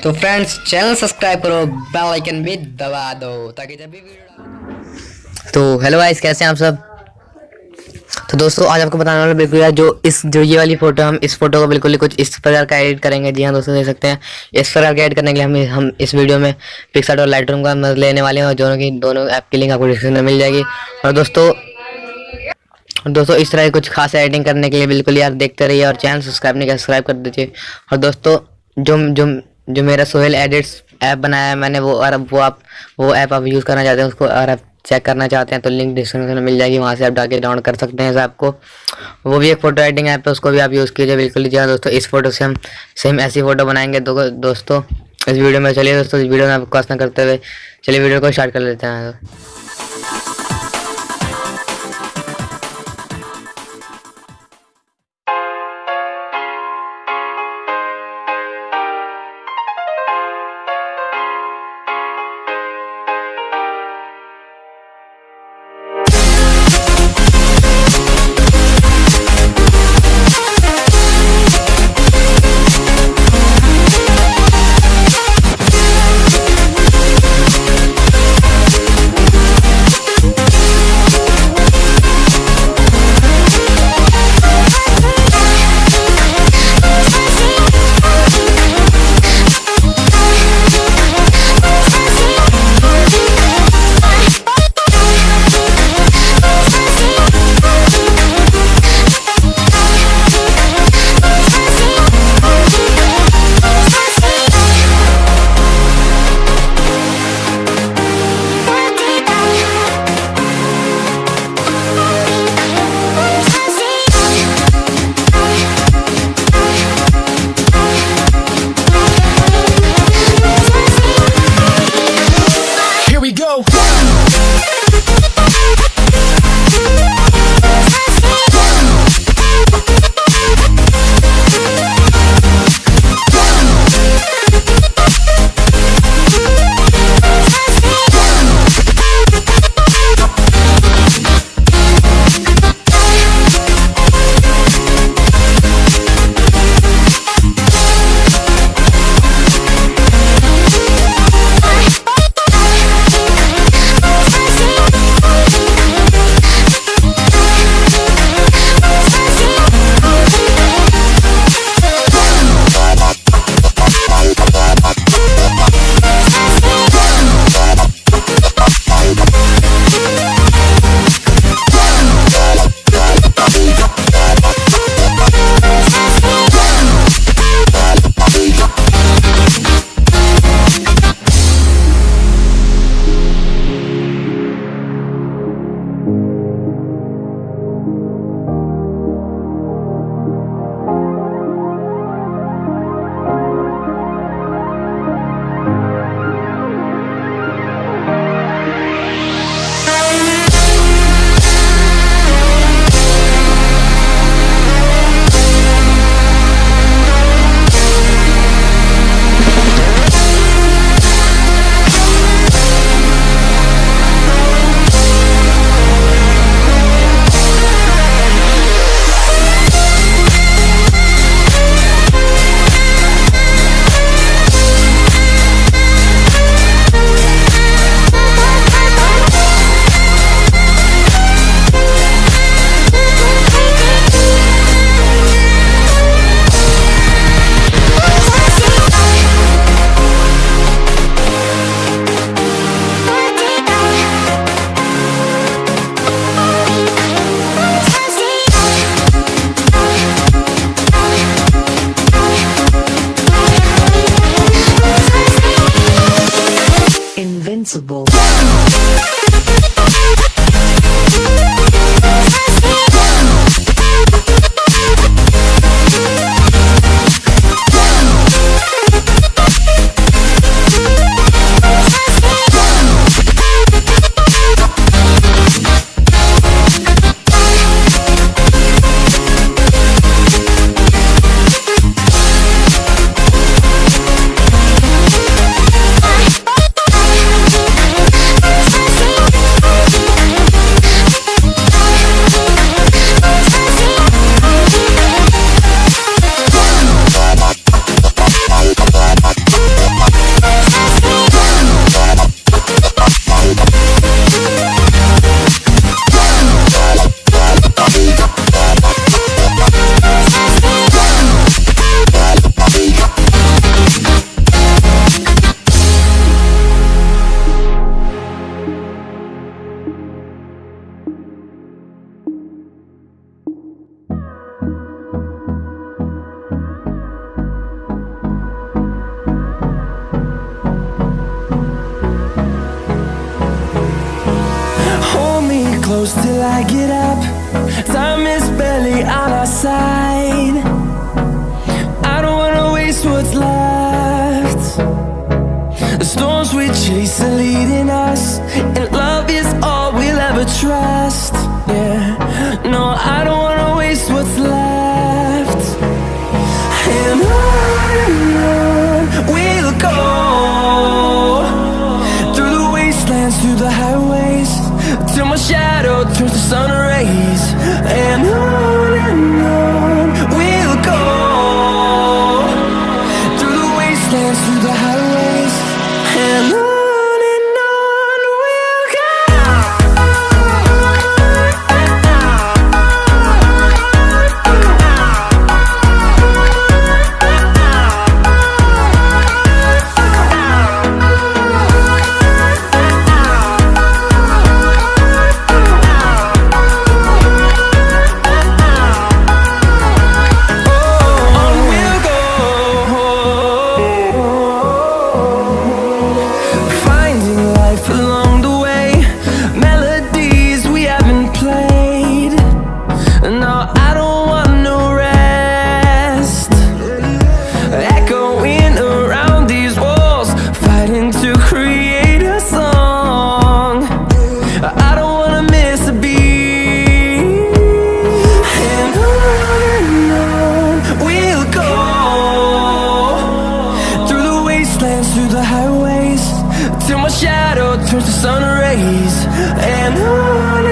तो friends channel subscribe करो, bell icon भी दबा दो ताकि जब भी वीडियो। तो हेलो गाइस, कैसे हैं आप सब। तो दोस्तों आज आपको बताने वाला बिल्कुल यार जो ये वाली फोटो, हम इस फोटो को बिल्कुल ही कुछ इस प्रकार का एडिट करेंगे। जी हाँ दोस्तों, देख सकते हैं इस प्रकार का एडिट करने के लिए हम इस वीडियो में पिक्सआर्ट और लाइटरूम का मदद लेने वाले हैं और दोनों ऐप की लिंक आपको डिस्क्रिप्शन में मिल जाएगी। और दोस्तों इस तरह की कुछ खास एडिटिंग करने के लिए बिल्कुल यार देखते रहिए और चैनल सब्सक्राइब नहीं किया सब्सक्राइब कर दीजिए। और दोस्तों जो मेरा सोहेल एडिट्स ऐप बनाया है मैंने, वो ऐप आप यूज़ करना चाहते हैं उसको, और आप चेक करना चाहते हैं तो लिंक डिस्क्रिप्शन में मिल जाएगी, वहाँ से आप जाके डाउनलोड कर सकते हैं इस ऐप को। वो भी एक फ़ोटो एडिटिंग ऐप है, उसको भी आप यूज़ कीजिए बिल्कुल। जी हाँ दोस्तों, इस फोटो से हम सेम ऐसी फ़ोटो बनाएंगे। तो दोस्तों इस वीडियो में चलिए दोस्तों, इस वीडियो में आपको क्वेश्चन करते हुए चलिए वीडियो को स्टार्ट कर लेते हैं। Invincible. close till I get up. Time is barely on our side. I don't wanna waste what's left. The storms we chase are leading us, and love is all we'll ever trust. Yeah, no, I don't wanna waste what's left. And on we'll go, through the wastelands, through the highways, till my shadow turns to sun rays. And on we'll go, through the wastelands, through the highways, and on we'll go. Through the highways, till my shadow turns to sun rays. And on